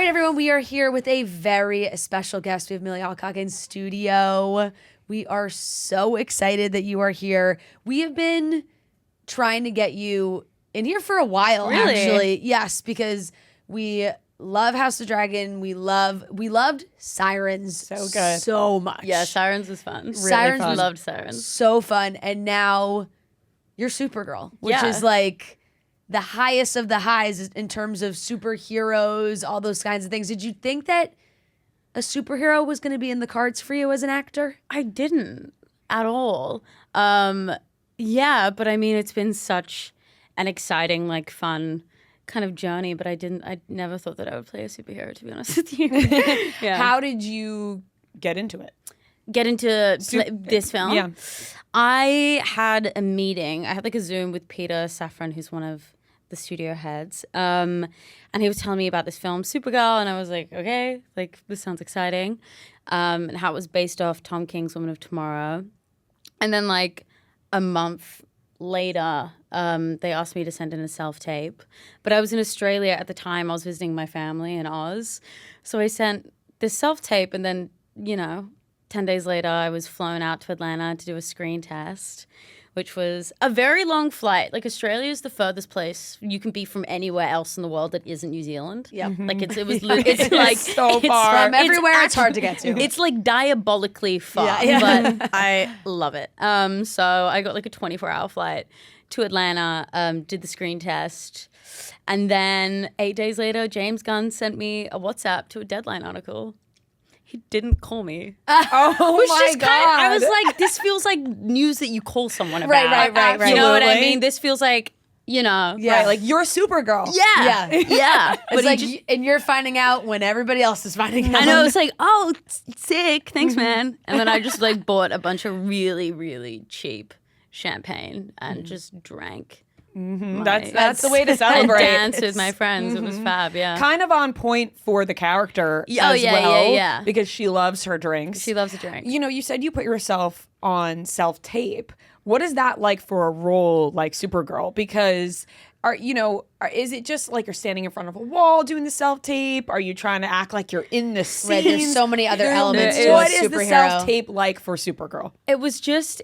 right, everyone, we are here with a very special guest. We have Millie Alcock in studio. We are so excited that you are here. We have been trying to get you in here for a while, actually. Yes, because we love House of Dragon. We loved Sirens so much. Yeah, Sirens was fun. Sirens fun. Loved Sirens. So fun. And now you're Supergirl, which is like the highest of the highs in terms of superheroes, all those kinds of things. Did you think that a superhero was going to be in the cards for you as an actor? I didn't at all. Yeah, but I mean, it's been such an exciting, like, fun kind of journey, but I never thought that I would play a superhero, to be honest with you. Yeah. How did you get into it? Get into this film? Yeah. I had a meeting. I had like a Zoom with Peter Safran, who's one of the studio heads. And he was telling me about this film, Supergirl, and I was like, okay, like this sounds exciting. And how it was based off Tom King's Woman of Tomorrow. And then like a month later, they asked me to send in a self-tape. But I was in Australia at the time. I was visiting my family in Oz. So I sent this self-tape, and then, 10 days later, I was flown out to Atlanta to do a screen test, which was a very long flight. Like, Australia is the furthest place you can be from anywhere else in the world that isn't New Zealand. Yeah. Like, it's like so far. From everywhere, it's hard to get to. It's like diabolically far, but I love it. So I got like a 24-hour flight to Atlanta, did the screen test, and then 8 days later, James Gunn sent me a WhatsApp to a Deadline article. He didn't call me. Oh my God. I was like, this feels like news that you call someone about. Right. You know what I mean? This feels like, Yeah. Right, like you're Supergirl. Yeah. It's like, and you're finding out when everybody else is finding out. I know, it's like, oh, sick. Thanks, man. And then I just like bought a bunch of really, really cheap champagne and just drank. That's the way to celebrate. And danced with my friends. It was fab, yeah. Kind of on point for the character as well. Yeah. Because she loves her drinks. She loves a drink. You said you put yourself on self-tape. What is that like for a role like Supergirl? Because is it just like you're standing in front of a wall doing the self-tape? Are you trying to act like you're in the scene? Right, there's so many other elements to What a is the superhero. self-tape like for Supergirl? It was just,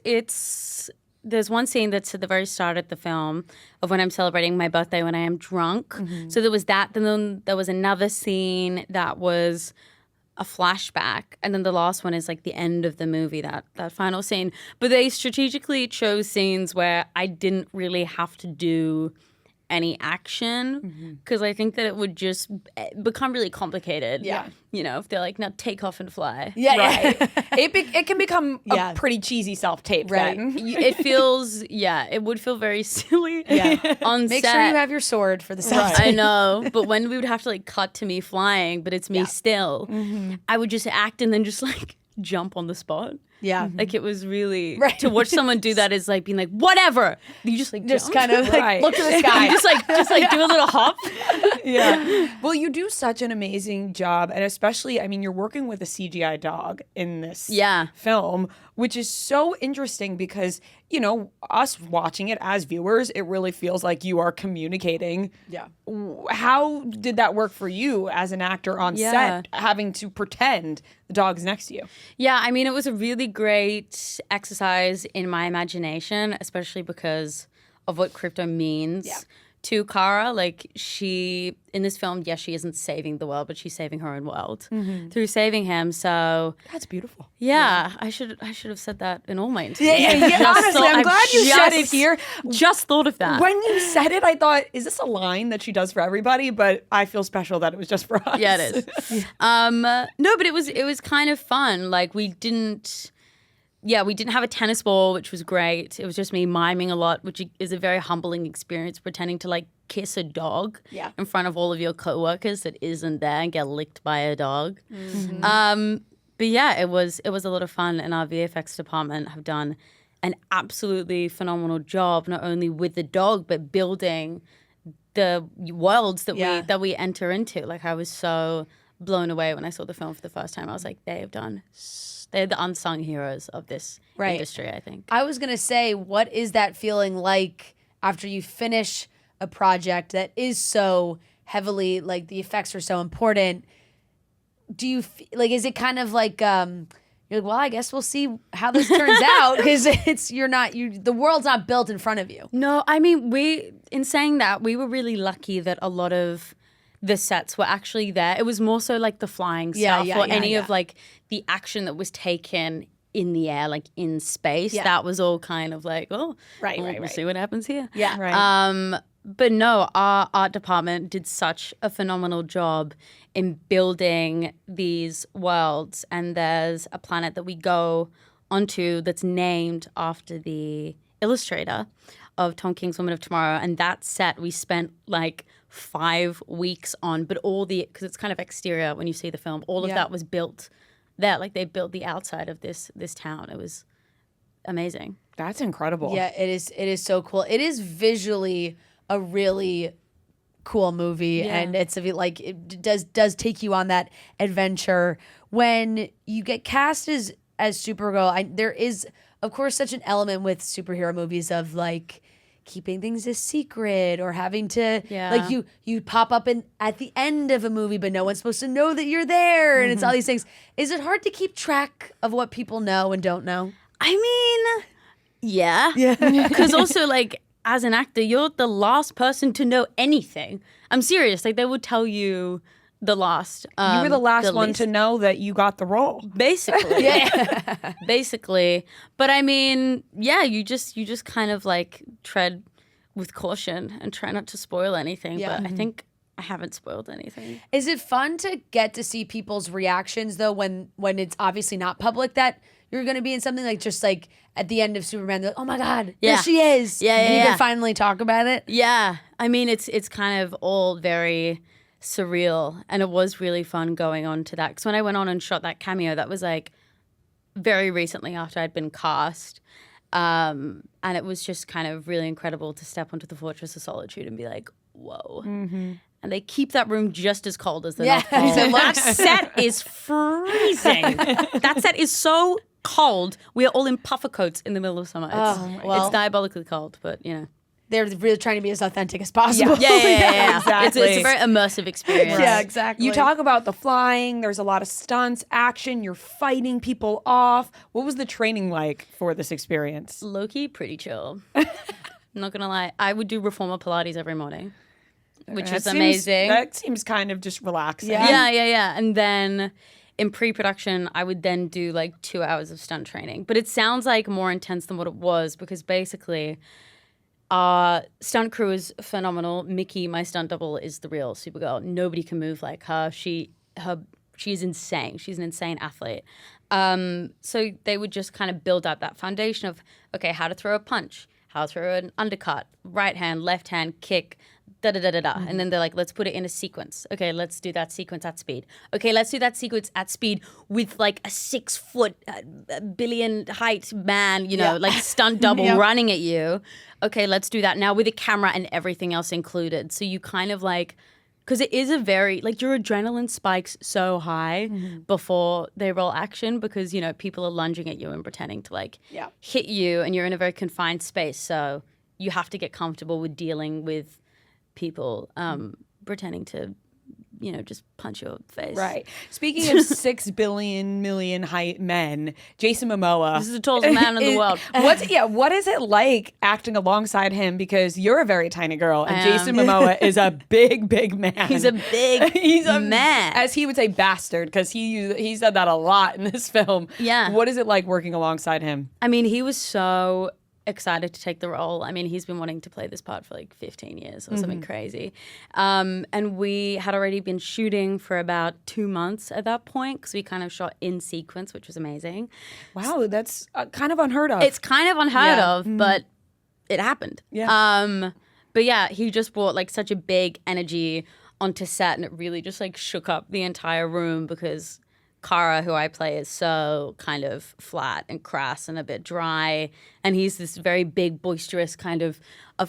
there's one scene that's at the very start of the film of when I'm celebrating my birthday when I am drunk. So there was that. Then there was another scene that was a flashback. And then the last one is like the end of the movie, that final scene. But they strategically chose scenes where I didn't really have to do any action because I think that it would just become really complicated. Yeah. If they're like, now take off and fly. Yeah. Right. It can become a pretty cheesy self-tape. Right. Then. It feels, it would feel very silly on Make set. sure you have your sword for the self-tape. I know, but when we would have to like cut to me flying, but it's me still, I would just act and then just like jump on the spot. Yeah. Like it was really to watch someone do that is like being like, whatever. You just like Just jump. kind of like look to the sky. just like do a little hop. Yeah. Well, you do such an amazing job. And especially, you're working with a CGI dog in this film, which is so interesting because, us watching it as viewers, it really feels like you are communicating. Yeah. How did that work for you as an actor on set, having to pretend the dog's next to you? Yeah, it was a really great exercise in my imagination, especially because of what crypto means to Kara. Like she, in this film, she isn't saving the world, but she's saving her own world through saving him. So That's beautiful. yeah. I should have said that in all my interviews. Yeah. Honestly, I'm glad you said it here. Just thought of that. When you said it, I thought, is this a line that she does for everybody? But I feel special that it was just for us. Yeah, it is. No, but it was kind of fun. Like we didn't have a tennis ball, which was great. It was just me miming a lot, which is a very humbling experience, pretending to like kiss a dog in front of all of your coworkers that isn't there and get licked by a dog. But yeah, it was a lot of fun, and our VFX department have done an absolutely phenomenal job, not only with the dog, but building the worlds that we enter into. Like I was so blown away when I saw the film for the first time. I was like, they're the unsung heroes of this industry, I think. I was going to say, what is that feeling like after you finish a project that is so heavily, like the effects are so important. Do you like? Is it kind of like you're like, well, I guess we'll see how this turns out because the world's not built in front of you. No, I mean in saying that, we were really lucky that a lot of the sets were actually there. It was more so like the flying stuff of like the action that was taken in the air, like in space. Yeah. That was all kind of like, we'll see what happens here. Yeah. Right. But no, our art department did such a phenomenal job in building these worlds. And there's a planet that we go onto that's named after the illustrator of Tom King's Woman of Tomorrow. And that set we spent like 5 weeks on, but because it's kind of exterior when you see the film, all of that was built there. Like they built the outside of this town. It was amazing. That's incredible. Yeah, it is so cool. It is visually a really cool movie, and it's like it does take you on that adventure. When you get cast as Supergirl, there is of course such an element with superhero movies of like keeping things a secret or having to like you pop up at the end of a movie, but no one's supposed to know that you're there, and it's all these things. Is it hard to keep track of what people know and don't know? I mean, yeah. Because also like, as an actor, you're the last person to know anything. I'm serious. Like, they would tell you the last. You were the last one to know that you got the role. Basically. Basically. But I mean, yeah, you just kind of like tread with caution and try not to spoil anything. But I think I haven't spoiled anything. Is it fun to get to see people's reactions though when it's obviously not public that you're going to be in something, like just like at the end of Superman, they're like, oh my God, there she is. And you can finally talk about it. Yeah. I mean, it's kind of all very surreal, and it was really fun going on to that. Because when I went on and shot that cameo, that was like very recently after I'd been cast. And it was just kind of really incredible to step onto the Fortress of Solitude and be like, whoa. Mm-hmm. And they keep that room just as cold as the North Pole. That set is freezing. That set is so cold. We are all in puffer coats in the middle of summer. It's diabolically cold, but you know. They're really trying to be as authentic as possible. Yeah. Exactly. It's a very immersive experience. Yeah, exactly. You talk about the flying. There's a lot of stunts, action. You're fighting people off. What was the training like for this experience? Low-key, pretty chill. I'm not going to lie. I would do reformer Pilates every morning, which is amazing. That seems kind of just relaxing. Yeah. And then in pre-production, I would then do like 2 hours of stunt training. But it sounds like more intense than what it was, because basically our stunt crew is phenomenal. Mickey, my stunt double, is the real Supergirl. Nobody can move like her. She's insane. She's an insane athlete. So they would just kind of build up that foundation of, okay, how to throw a punch, how to throw an undercut, right hand, left hand, kick, da-da-da-da-da. And then they're like, let's put it in a sequence. Okay, let's do that sequence at speed. Okay, let's do that sequence at speed with like a 6 foot billion height man, like stunt double running at you. Okay, let's do that now with a camera and everything else included. So you kind of like, because it is a very, like, your adrenaline spikes so high before they roll action, because, people are lunging at you and pretending to like hit you, and you're in a very confined space. So you have to get comfortable with dealing with people pretending to, just punch your face. Right. Speaking of 6 billion million height men, Jason Momoa. This is the tallest man in the world. What is it like acting alongside him? Because you're a very tiny girl, and Jason Momoa is a big, big man. He's a big man. As he would say, bastard, because he said that a lot in this film. Yeah. What is it like working alongside him? I mean, he was so excited to take the role. I mean, he's been wanting to play this part for like 15 years or something crazy. And we had already been shooting for about 2 months at that point, because we kind of shot in sequence, which was amazing. Wow, that's kind of unheard of. It's kind of unheard of, but it happened. Yeah. But yeah, he just brought like such a big energy onto set, and it really just like shook up the entire room, because Kara, who I play, is so kind of flat and crass and a bit dry, and he's this very big, boisterous kind of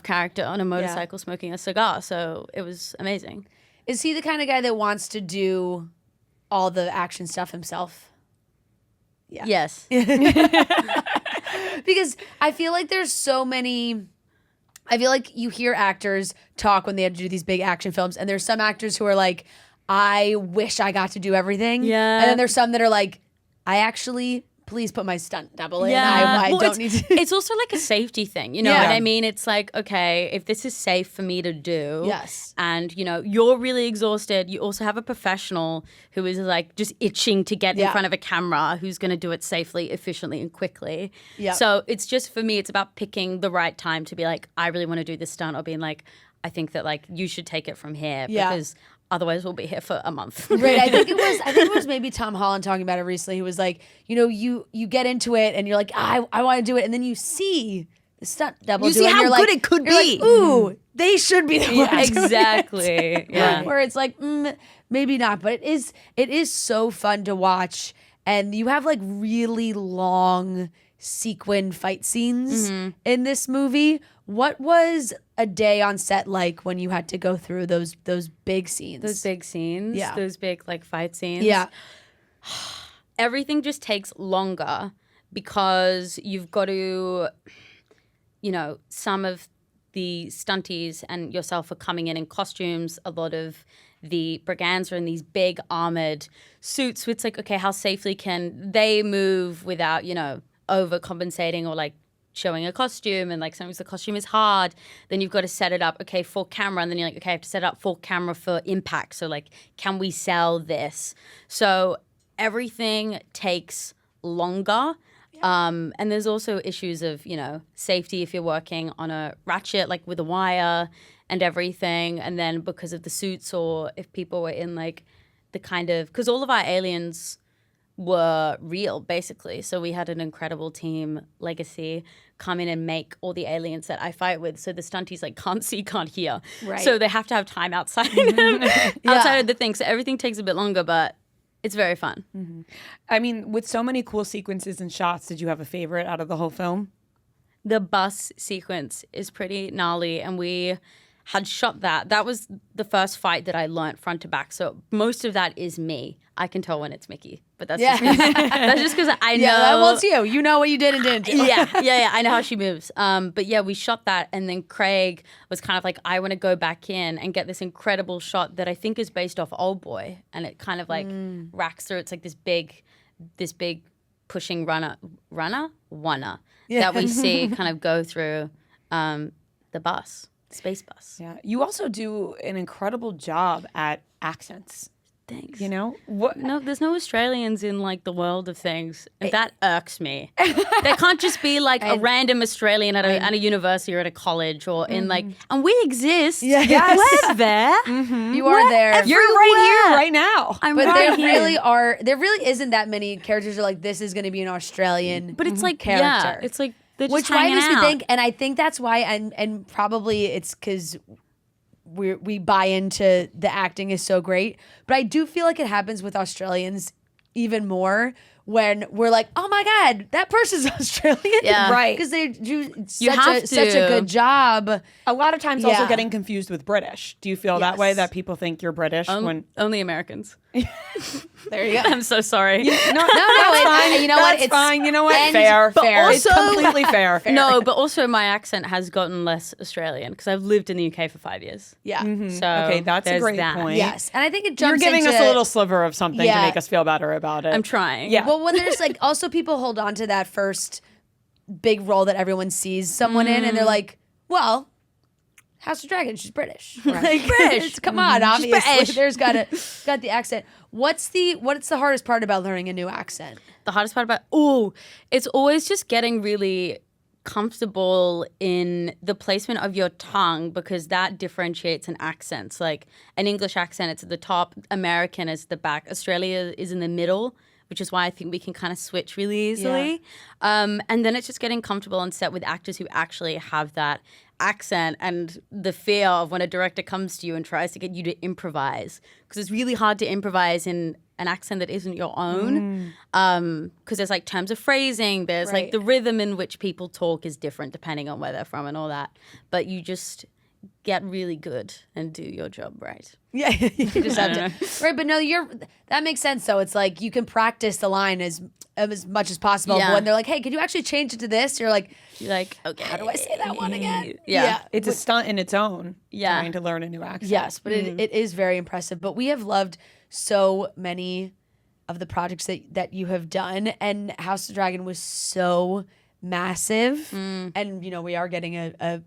character on a motorcycle smoking a cigar. So it was amazing. Is he the kind of guy that wants to do all the action stuff himself? Yeah. Yes. Because I feel like there's so many I feel like you hear actors talk when they have to do these big action films, and there's some actors who are like, I wish I got to do everything. Yeah. And then there's some that are like, please put my stunt double in. I don't need to. It's also like a safety thing, you know what I mean? It's like, okay, if this is safe for me to do, yes, and you know, you're really exhausted, you also have a professional who is like just itching to get in front of a camera, who's going to do it safely, efficiently, and quickly. Yeah. So it's just, for me, it's about picking the right time to be like, I really want to do this stunt, or being like, I think that like you should take it from here because otherwise we'll be here for a month. Right. I think it was maybe Tom Holland talking about it recently. He was like, you know, you get into it and you're like, I want to do it. And then you see the stunt double you see how good it could be. Like, ooh, they should be the ones. Exactly. Yeah. Where it's like, maybe not. But it is so fun to watch. And you have like really long sequin fight scenes in this movie. What was a day on set like when you had to go through those big scenes? Those big scenes? Yeah. Those big like fight scenes? Yeah. Everything just takes longer because you've got to, you know, some of the stunties and yourself are coming in costumes. A lot of the brigands are in these big armored suits. So it's like, okay, how safely can they move without, you know, overcompensating or like showing a costume, and like sometimes the costume is hard, then you've got to set it up, okay, for camera, and then you're like, okay, I have to set it up for camera for impact. So like, can we sell this? So everything takes longer. And there's also issues of, you know, safety if you're working on a ratchet, like with a wire and everything. And then because of the suits, or if people were in like the kind of, because all of our aliens were real, basically. So we had an incredible team, Legacy, come in and make all the aliens that I fight with. So the stunties like can't see, can't hear. Right. So they have to have time outside outside of the thing. So everything takes a bit longer, but it's very fun. Mm-hmm. I mean, with so many cool sequences and shots, did you have a favorite out of the whole film? The bus sequence is pretty gnarly, and we had shot that. That was the first fight that I learnt front to back. So most of that is me. I can tell when it's Mickey, but that's just because I know. Yeah, well, it's you. You know what you did and didn't do. yeah. I know how she moves. But yeah, we shot that, and then Craig was kind of like, I want to go back in and get this incredible shot that I think is based off Old Boy, and it kind of like racks through. It's like this big pushing runner that we see kind of go through the bus. Space bus. Yeah. You also do an incredible job at accents. Thanks. You know? What? No, there's no Australians in like the world of things. And that irks me. There can't just be like a random Australian at a university or at a college or in like, and we exist. Yes. We're there. You are there. You're right here, right now. There really isn't that many characters who are like, this is going to be an Australian but it's like character. Yeah, it's like they're just which hanging makes me out. think, and I think that's why, and probably it's because we buy into the acting is so great, but I do feel like it happens with Australians even more when we're like, oh my God, that person's Australian. Yeah. Right. Because they do such a good job. A lot of times also getting confused with British. Do you feel that way, that people think you're British? when Only Americans. There you go. I'm so sorry. No, that's fine. You know that's what? fine. You know what? And- Fair. but It's completely fair. No, but also my accent has gotten less Australian because I've lived in the UK for 5 years. Yeah. So Okay, that's a there's great that. point. Yes. And I think it You're jumps giving into, us a little sliver of something to Yeah. make us feel better about it. I'm trying. Yeah. Well, when there's like also people hold on to that first big role that everyone sees someone in, and they're like, well, House of Dragon, she's British. Like, British. Come on, obviously. British. There's got the accent. What's the hardest part about learning a new accent? The hardest part about it's always just getting really comfortable in the placement of your tongue, because that differentiates an accent. So like an English accent, it's at the top, American is at the back, Australia is in the middle, which is why I think we can kind of switch really easily. And then it's just getting comfortable on set with actors who actually have that accent, and the fear of when a director comes to you and tries to get you to improvise, because it's really hard to improvise in an accent that isn't your own, because there's like terms of phrasing, there's like the rhythm in which people talk is different depending on where they're from and all that, but you just get really good and do your job right. Yeah, you just have to. Right, but no, that makes sense though. It's like you can practice the line as much as possible. Yeah. But when they're like, hey, can you actually change it to this? You're like, okay. how do I say that one again? Yeah. It's a stunt in its own. Yeah. Trying to learn a new accent. Yes, but it is very impressive. But we have loved so many of the projects that you have done, and House of Dragon was so massive. And, you know, we are getting the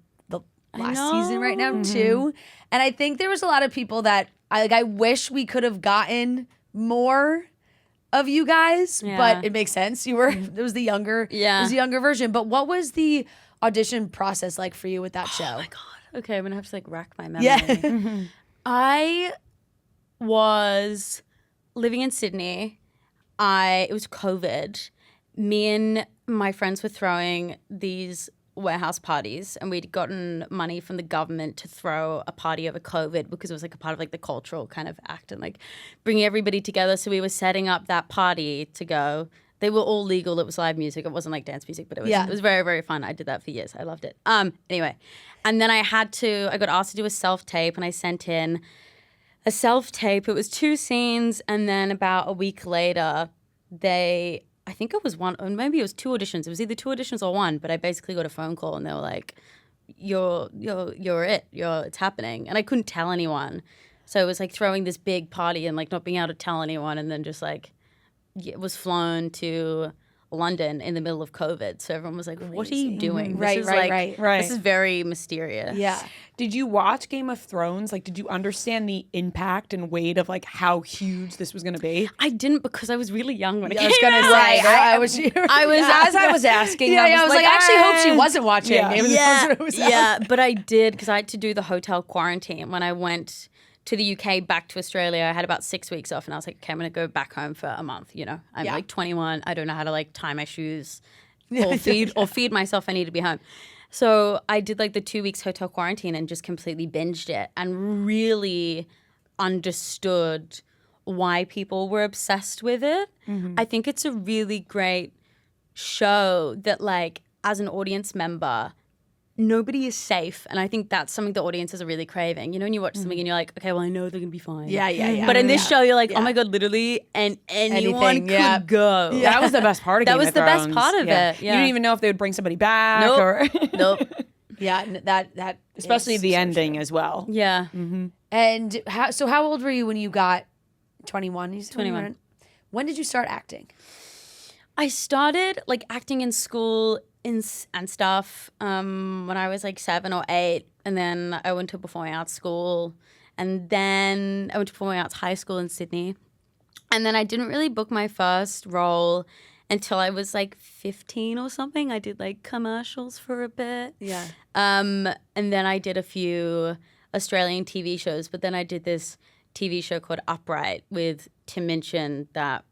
last season right now too. And I think there was a lot of people that I wish we could have gotten more of you guys, but it makes sense. You were it was the younger version. But what was the audition process like for you with that show? Oh my God. Okay, I'm gonna have to like rack my memory. Yeah. I was living in Sydney. It was COVID. Me and my friends were throwing these warehouse parties, and we'd gotten money from the government to throw a party over COVID because it was like a part of like the cultural kind of act and like bringing everybody together. So we were setting up that party to go. They were all legal. It was live music. It wasn't like dance music, but it was very, very fun. I did that for years. I loved it. Anyway, and then I got asked to do a self-tape, and I sent in a self-tape. It was 2 scenes, and then about a week later, I think it was one, or maybe it was 2 auditions. It was either 2 auditions or 1, but I basically got a phone call and they were like, it's happening. And I couldn't tell anyone. So it was like throwing this big party and like not being able to tell anyone, and then just like, it was flown to London in the middle of COVID. So everyone was like, what are you doing? Right. This is very mysterious. Yeah. Did you watch Game of Thrones? Like, did you understand the impact and weight of like how huge this was going to be? I didn't, because I was really young when it came I was gonna out. say, I was As I was asking, I was like, I actually hope she wasn't watching. Yeah, but I did, because I had to do the hotel quarantine when I went to the UK, back to Australia. I had about 6 weeks off, and I was like, okay, I'm going to go back home for a month. You know, I'm like 21. I don't know how to like tie my shoes or feed myself. I need to be home. So I did like the 2 weeks hotel quarantine and just completely binged it and really understood why people were obsessed with it. I think it's a really great show that, like, as an audience member, nobody is safe. And I think that's something the audiences are really craving. You know, when you watch something and you're like, okay, well, I know they're going to be fine. Yeah. But in this show, you're like, oh my God, literally, and anyone could go. Yeah. That was the best part of Game of Thrones. That was the best part of it. You didn't even know if they would bring somebody back. Nope. Yeah, that Especially the ending as well. Yeah. And how old were you when you got 21? You said 21. When did you start acting? I started like acting in school and stuff when I was like 7 or 8, and then I went to performing arts school, and then I went to performing arts high school in Sydney, and then I didn't really book my first role until I was like 15 or something. I did like commercials for a bit. Yeah. And then I did a few Australian TV shows, but then I did this TV show called Upright with Tim Minchin that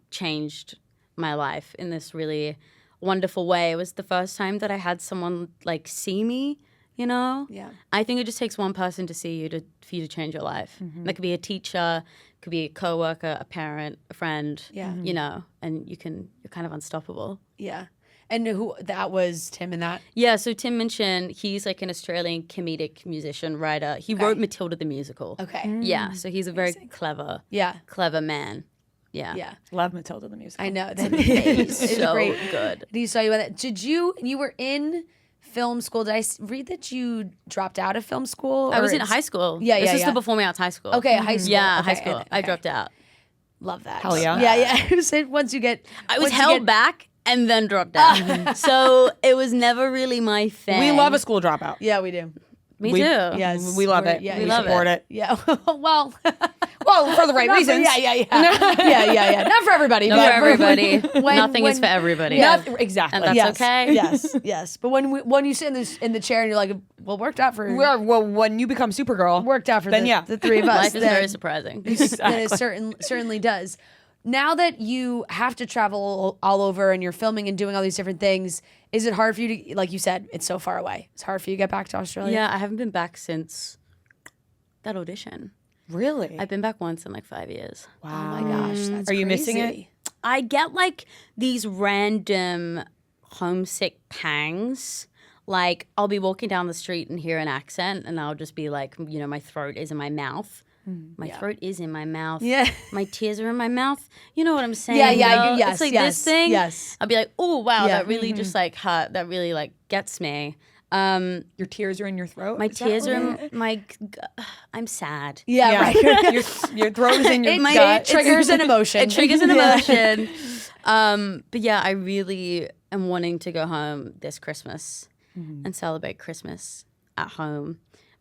changed my life in this really wonderful way. It was the first time that I had someone like see me, you know? Yeah. I think it just takes one person to see you for you to change your life. That could be a teacher, could be a coworker, a parent, a friend. Yeah. You know, and you're kind of unstoppable. Yeah. And who that was Tim in that? Yeah, so Tim Minchin, he's like an Australian comedic musician, writer. He wrote Matilda the musical. Okay. Yeah, so he's a very clever man. Yeah. Love Matilda the musical. I know. It's so great. good. You saw you on that. You were in film school. Did I read that you dropped out of film school? I was in high school. Yeah. This is the performing arts high school. Okay, high school. Yeah, Okay, high school. and- I dropped out. Love that. Hell yeah. Yeah. Once you get, I was held back and then dropped out. So it was never really my thing. We love a school dropout. Yeah, we do. Me too. Yes, We love it. Yeah, we love support it. Yeah. Well, for the right reasons. Yeah. Not for everybody. Not but for everybody. when- Nothing is when- for everybody. Yeah. Exactly. And that's okay. Yes. But when you sit in the chair and you're like, well, worked out for When you become Supergirl, the three of us. Life is very surprising. Then it certainly does. Now that you have to travel all over and you're filming and doing all these different things, is it hard for you to, like you said, it's so far away. It's hard for you to get back to Australia? Yeah, I haven't been back since that audition. Really? I've been back once in like 5 years. Oh my gosh, that's Are you missing crazy. it? I get like these random homesick pangs. Like I'll be walking down the street and hear an accent and I'll just be like, you know, my throat is in my mouth. My throat is in my mouth. Yeah. My tears are in my mouth. You know what I'm saying? Yeah, yeah, though? yes, It's like yes, this thing. yes. I'll be like, oh, wow, Yeah. that really just like hurt. That really like gets me. Your tears are in your throat? My Is that tears what are it- in my, I'm sad. Yeah, Yeah. right. your throat is in your It gut. triggers an emotion. It triggers an Yeah. emotion. But yeah, I really am wanting to go home this Christmas and celebrate Christmas at home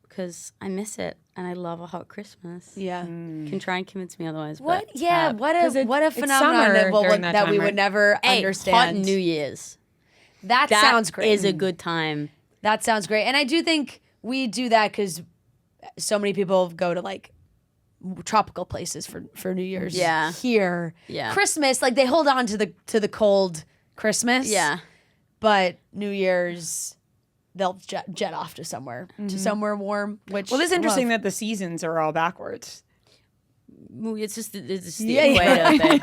because I miss it and I love a hot Christmas. Yeah. Can try and convince me otherwise. What? But Yeah. What a it's phenomenon summer that, during that that time, we right? would never Hey, understand. hot New Year's. That That sounds great. is a good time. That sounds great. And I do think we do that because so many people go to like tropical places for New Year's. Yeah. Here. Yeah. Christmas, like they hold on to the cold Christmas. Yeah. But New Year's, they'll jet off to somewhere warm. Which Well, it's interesting love. that the seasons are all backwards. It's just the Yeah, equator thing.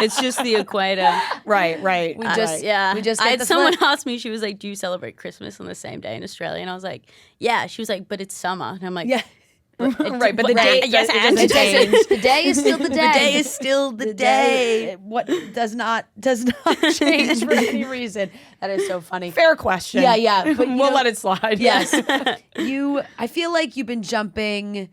It's just the equator. Right. We just Yeah. we just I get had the someone flip. ask me, she was like, do you celebrate Christmas on the same day in Australia? And I was like, yeah. She was like, but it's summer. And I'm like, Yeah. Right, but the day yes, it and doesn't change. The day is still the day. the day is still the day. What does not change for any reason. That is so funny. Fair question. Yeah. But you we'll know- let it slide. Yes. I feel like you've been jumping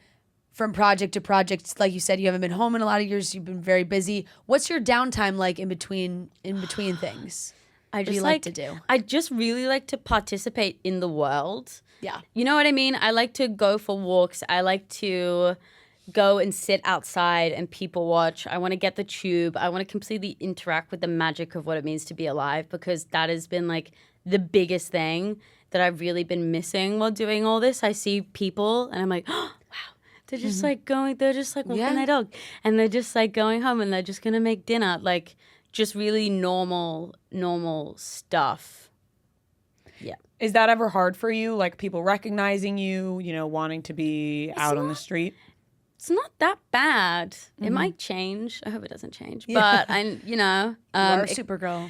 from project to project. Like you said, you haven't been home in a lot of years. You've been very busy. What's your downtime like in between things? I What do just you like to do? I just really like to participate in the world. Yeah. You know what I mean? I like to go for walks. I like to go and sit outside and people watch. I want to get the tube. I want to completely interact with the magic of what it means to be alive because that has been like the biggest thing that I've really been missing while doing all this. I see people and I'm like, oh, wow. They're just like they're just like walking their dog and they're just like going home and they're just going to make dinner. Like just really normal stuff. Yeah. Is that ever hard for you? Like people recognizing you, wanting to be out on the street? It's not that bad. It might change. I hope it doesn't change. But You are Supergirl.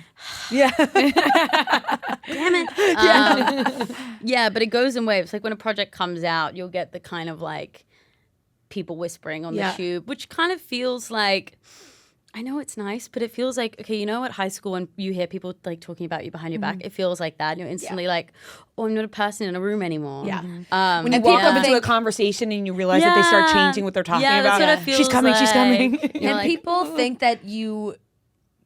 damn it. Yeah, but it goes in waves. Like when a project comes out, you'll get the kind of like people whispering on the tube, which kind of feels like, I know it's nice, but it feels like, okay, you know at high school when you hear people like talking about you behind your back, it feels like that. And you're instantly like, oh, I'm not a person in a room anymore. Yeah. When you walk up into a conversation and you realize that they start changing what they're talking that's about. what it feels She's coming, she's coming. like. You're And like, people think that you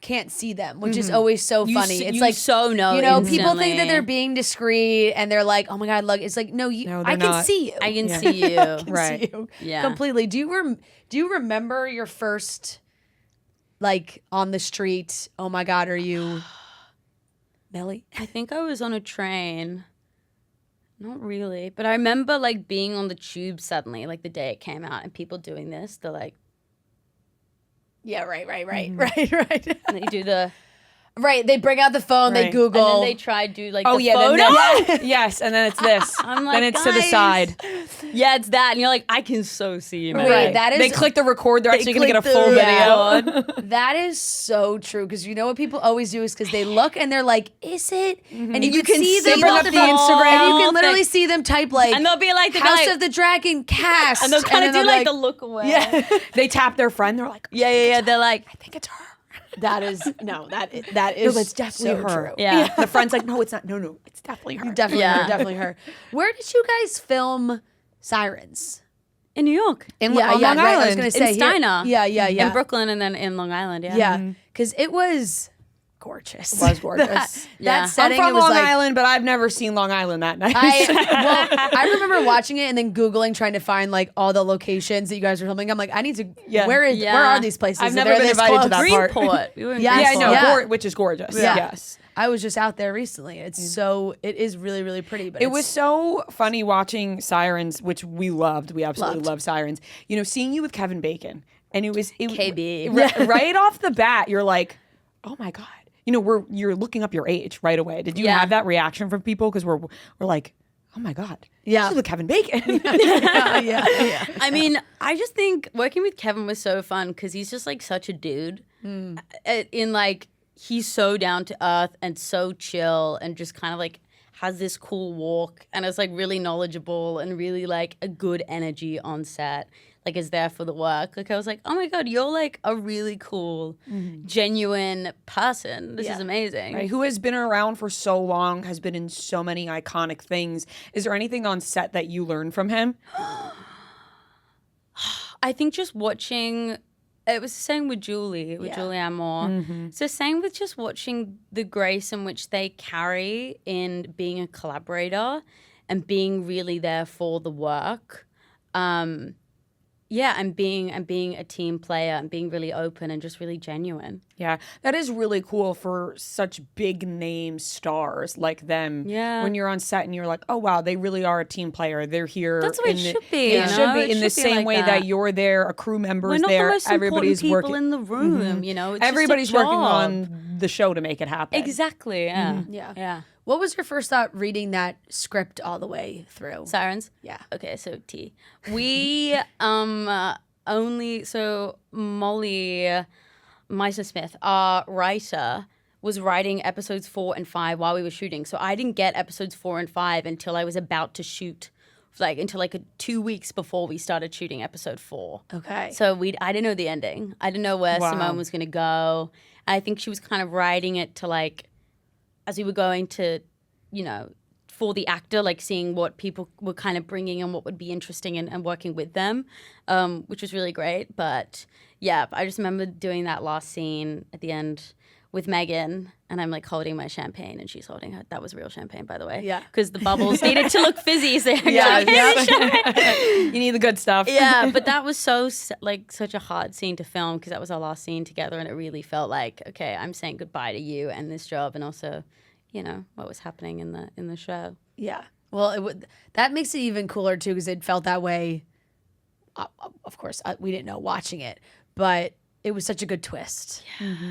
can't see them, which is always so funny. It's you like so know people think that instantly. they're being discreet and they're like, "Oh my god, look!" It's like, no, No, I they're can not. see you. I can see you. Right. See you Yeah. completely. Do you remember your first, like on the street? Oh my god, are you, Melly? I think I was on a train. Not really. But I remember like being on the tube suddenly, like the day it came out and people doing this. They're like, Yeah, right. and they do the, Right. They bring out the phone. They Right. Google. and then they try to do like Oh the yeah, photo. yes, and then it's this. I'm like, then it's to the guys. side. Yeah, it's that. And you're like, I can so see you, man. Right. That is- They click the record. They're actually going to get a click full the- video. That is so true because you know what people always do is because they look and they're like, "Is it?" And you can see them bring on up the the phone, Instagram and you can thing. literally see them type like, And they'll be like, House of the Dragon cast, and they'll kind of then do they're like the look away. Yeah, They tap their friend. They're like, Yeah. They're like, I think it's her. that is that is No, that's definitely so her. true. yeah. The friend's like, no, it's not. No, it's definitely her. Definitely Yeah. her, definitely her. Where did you guys film Sirens? In New York. On yeah, Long right, I was Island. gonna In say here- Steiner. Yeah. In Brooklyn and then in Long Island. Yeah. Yeah, because it was gorgeous. It was gorgeous. that Yeah. setting. I'm it from was Long like, Island, but I've never seen Long Island that nice. I remember watching it and then Googling trying to find like all the locations that you guys were filming. I'm like, I need to. Yeah. Where Yeah. are these places? I've They're never been this invited to close. that part. Greenport. We were in Yes. yeah, I know, Yeah. which is gorgeous. Yeah. Yes. I was just out there recently. It's it is really, really pretty. But It was so funny watching Sirens, which we loved. We absolutely Loved. love Sirens. Seeing you with Kevin Bacon, and it KB. right off the bat, you're like, oh my god. You're looking up your age right away. Did you Yeah. have that reaction from people? Because we're like, oh my god, Yeah. she's with Kevin Bacon. yeah. I mean, I just think working with Kevin was so fun because he's just like such a dude. In like, he's so down to earth and so chill and just kind of like has this cool walk and is like really knowledgeable and really like a good energy on set, like is there for the work. Like I was like, oh my God, you're like a really cool, genuine person. This is amazing. Right. Who has been around for so long, has been in so many iconic things. Is there anything on set that you learned from him? I think just watching, it was the same with Julie, Julianne Moore. So same with just watching the grace in which they carry in being a collaborator and being really there for the work. And being a team player and being really open and just really genuine. Yeah, that is really cool for such big name stars like them. Yeah. When you're on set and you're like, oh wow, they really are a team player. They're here. That's the way it should be. It should be in the It should be same like way that you're there, a crew member's We're not there. the most Everybody's important people working. in the room, you know? It's Everybody's just a working job. on the show to make it happen. Exactly, yeah. Yeah. What was your first thought reading that script all the way through? Sirens? Yeah. Okay, so T. We so Molly Meiser-Smith, our writer, was writing episodes 4 and 5 while we were shooting. So I didn't get episodes 4 and 5 until I was about to shoot, until 2 weeks before we started shooting episode 4. Okay. So I didn't know the ending. I didn't know where Wow. Simone was going to go. I think she was kind of writing it to as we were going to, for the actor, seeing what people were kind of bringing and what would be interesting and working with them, which was really great. But yeah, I just remember doing that last scene at the end with Megan, and I'm holding my champagne and she's holding her. That was real champagne, by the way. Yeah. Because the bubbles needed to look fizzy. So You need the good stuff. yeah, but that was such a hard scene to film because that was our last scene together, and it really felt like, okay, I'm saying goodbye to you and this job, and also, what was happening in the show. Yeah. Well, that makes it even cooler too because it felt that way. Of course, we didn't know watching it, but it was such a good twist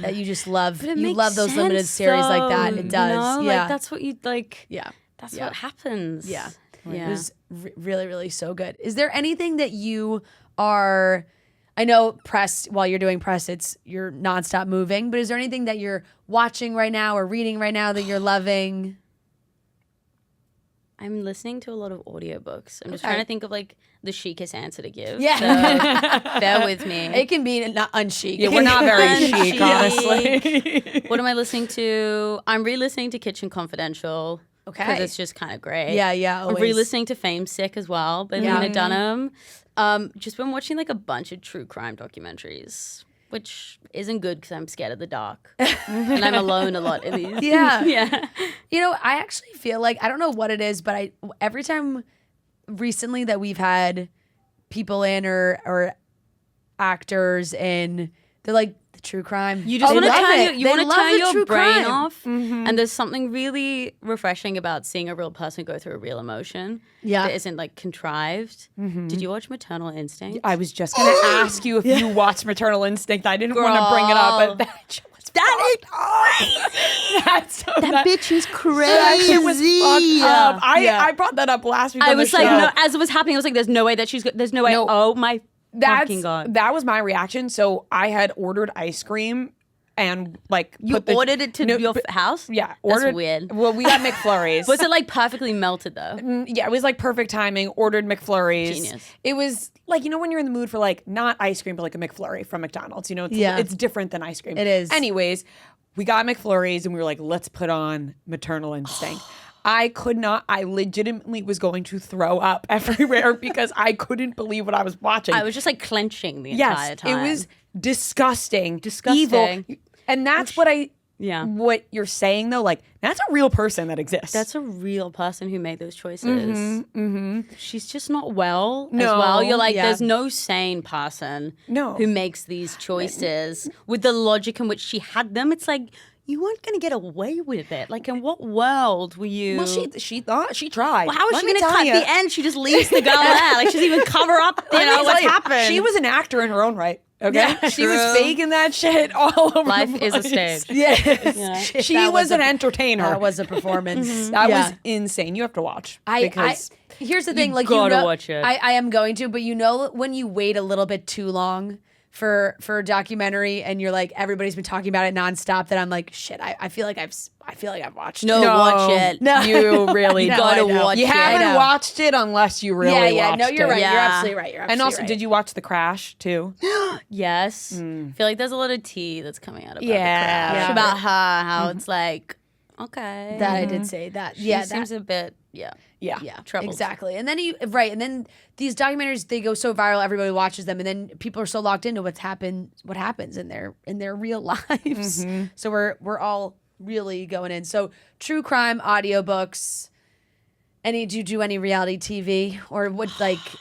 that you just love. You love those limited series like that. It does. Yeah. That's what you like. Yeah. That's what happens. Yeah. Yeah. It was really, really so good. Is there anything that you are, I know press, while you're doing press, you're nonstop moving, but is there anything that you're watching right now or reading right now that you're loving? I'm listening to a lot of audiobooks. I'm just trying to think of the chicest answer to give. Yeah. So bear with me. It can be not unchic. Yeah, we're not very chic, honestly. What am I listening to? I'm re-listening to Kitchen Confidential. Okay. Because it's just kind of great. Yeah. I'm Always. re-listening to Fame Sick as well by Lena Dunham. Just been watching a bunch of true crime documentaries, which isn't good because I'm scared of the dark. And I'm alone a lot in these. Yeah. Yeah. I actually feel like, I don't know what it is, but every time recently that we've had people in or actors in, they're like, the true crime. You just want to turn your true brain crime. off. And there's something really refreshing about seeing a real person go through a real emotion that isn't contrived. Did you watch Maternal Instinct? I was just going to ask you if you watched Maternal Instinct. I didn't want to bring it up, but that bitch is crazy. That shit was fucked up. I brought that up last week. I on the was show. no, as it was happening, I was like, there's no way that there's no way. No. Oh my fucking God. That was my reaction. So I had ordered ice cream and ordered it to your house? Yeah. That's weird. Well, we got McFlurries. Was it perfectly melted though? Yeah, it was perfect timing. Ordered McFlurries. Genius. It was when you're in the mood for not ice cream, but a McFlurry from McDonald's. It's different than ice cream. It is. Anyways, we got McFlurries and we were like, let's put on Maternal Instinct. I could not. I legitimately was going to throw up everywhere because I couldn't believe what I was watching. I was just clenching the entire time. It was disgusting. Disgusting. Evil. And that's what you're saying though, that's a real person that exists. That's a real person who made those choices. She's just not well as well. You're there's no sane person who makes these choices with the logic in which she had them. It's you weren't going to get away with it. In what world were you? Well, she thought she tried. Well, how is she going to cut the end? She just leaves the girl there. She doesn't even cover up. What's happened. She was an actor in her own right. Okay, Yeah, she was faking that shit all over. Life the is a place. stage. Yes, she was an entertainer. That was a performance. That was insane. You have to watch. Here's the thing, gotta watch it. I am going to, but when you wait a little bit too long for a documentary and you're like everybody's been talking about it nonstop that I'm like shit I feel like I've watched No, it. watch it. No. You really No, gotta I know. watch You it. haven't watched it unless you really watched no, you're it. right. Yeah. You're absolutely right. You're absolutely And also, right. did you watch The Crash too? Yes. I feel like there's a lot of tea that's coming out about Yeah. the crash. Yeah. About her, how it's like, okay. that I did say that. She Yeah, seems that, a bit, yeah. Yeah. Troubled. exactly. And then and then these documentaries they go so viral, everybody watches them, and then people are so locked into what happens in their real lives. So we're all really going in. So true crime audiobooks. Do you do any reality TV or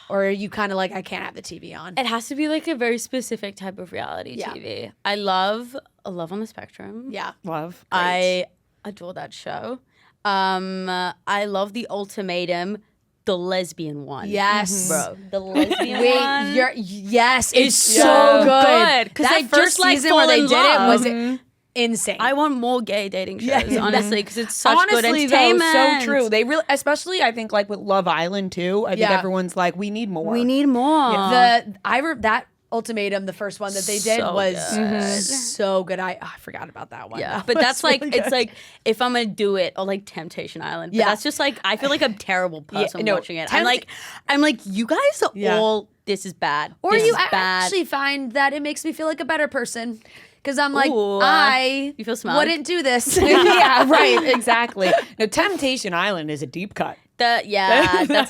or are you kind of like I can't have the TV on? It has to be like a very specific type of reality Yeah. TV. I love Love on the Spectrum. Yeah. Love. I adore that show. I love The Ultimatum, the lesbian one. Yes. Bro, the lesbian Wait, one. yes, it's so so good. good. 'Cause That they first just, like, season where they fall did in it was love. insane. I want more gay dating shows, Yeah. honestly, because it's such good Honestly, though, entertainment. so true. They really, especially I think like with Love Island too. I think Yeah. everyone's like, we need more. We need more. that Ultimatum, the first one that they did So was good. so good. I forgot about that one. Yeah, That but was that's like really it's good. like if I'm gonna do it or like Temptation Island. But Yeah. that's just like I feel like a terrible person no, watching it. I'm like you guys are Yeah. all this is bad. Or this you is bad. actually find that it makes me feel like a better person because I'm like Ooh, I you feel smug? wouldn't do this. Yeah, right. Exactly. No, Temptation Island is a deep cut. That's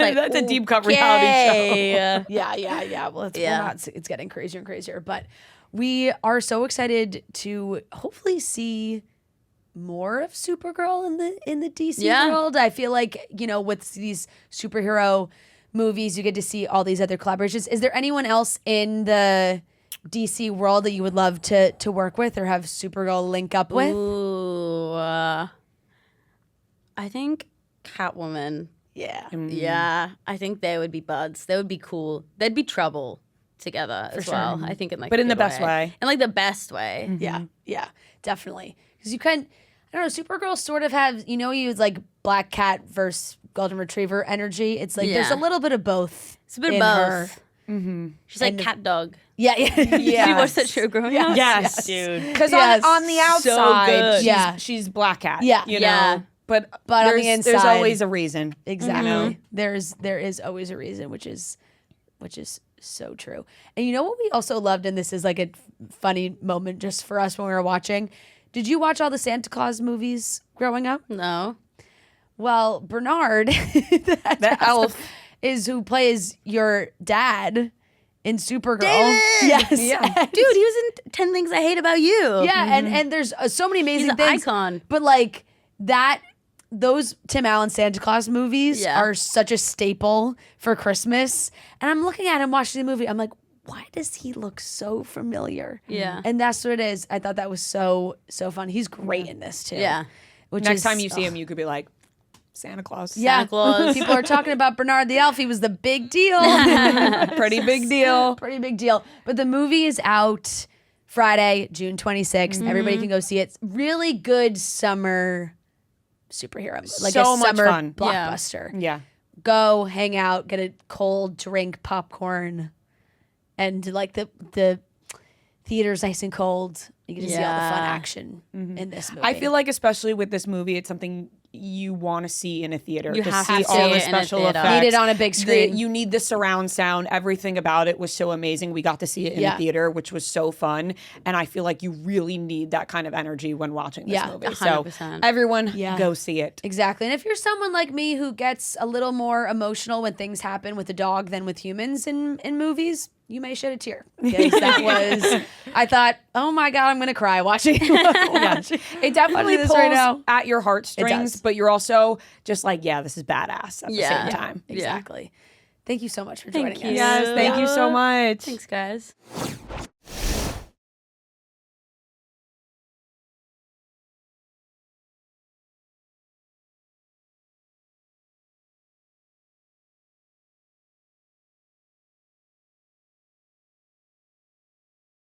like That's a deep cut reality show. Yeah. Well, it's getting crazier and crazier, but we are so excited to hopefully see more of Supergirl in the DC world. I feel like, with these superhero movies, you get to see all these other collaborations. Is there anyone else in the DC world that you would love to work with or have Supergirl link up with? Ooh, I think Catwoman. Yeah. Yeah, I think they would be buds. They would be cool. They'd be trouble together as well. I think in like, But in a the good best way. in like the best way. Yeah, definitely. Because you can, I don't know, Supergirl sort of have, you like Black Cat versus Golden Retriever energy. It's like there's a Yeah. little bit of both. It's a bit of in her. both. She's like cat dog. Yeah. Did you watch that show growing up? Yes, dude. Because Yes. on the So outside, good. she's Black Cat. Yeah. You Yeah. know. But on the there's inside- always a reason. Exactly. There is always a reason, which is so true. And you know what we also loved, and this is like a funny moment just for us when we were watching. Did you watch all the Santa Claus movies growing up? No. Well, Bernard, the elf. is who plays your dad in Supergirl. David! Yes. Yeah. Dude, he was in 10 Things I Hate About You. Yeah, and there's so many amazing He's an things. icon. But like those Tim Allen Santa Claus movies Yeah. are such a staple for Christmas. And I'm looking at him watching the movie. I'm like, why does he look so familiar? Yeah. And that's what it is. I thought that was so fun. He's great in this too. Yeah. Which Next is, time you see him, you could be like, Santa Claus. yeah. Santa Claus. People are talking about Bernard the Elf. He was the big deal. Pretty big deal. Pretty big deal. But the movie is out Friday, June 26th. Everybody can go see it. It's really good summer superhero, like So a much summer fun. blockbuster. Yeah. Go hang out, get a cold drink, popcorn, and like the theater's nice and cold. You get to see all the fun Yeah. action in this movie. I feel like especially with this movie, it's something you want to see in a theater. You to have see to all see the it in a special theater. effects. Need it on a big screen. You need the surround sound. Everything about it was so amazing. We got to see it in Yeah. a theater, which was so fun. And I feel like you really need that kind of energy when watching this Yeah, movie. 100%. So everyone, Yeah. go see it. Exactly. And if you're someone like me who gets a little more emotional when things happen with a dog than with humans in movies, you may shed a tear. Because that was, I thought, oh my God, I'm going to cry watching It definitely this pulls right now. at your heartstrings, does. but you're also just like, yeah, this is badass at Yeah. the same time. Exactly. Thank you so much for Thank joining you. us. Yes, thank you so much. Thanks, guys.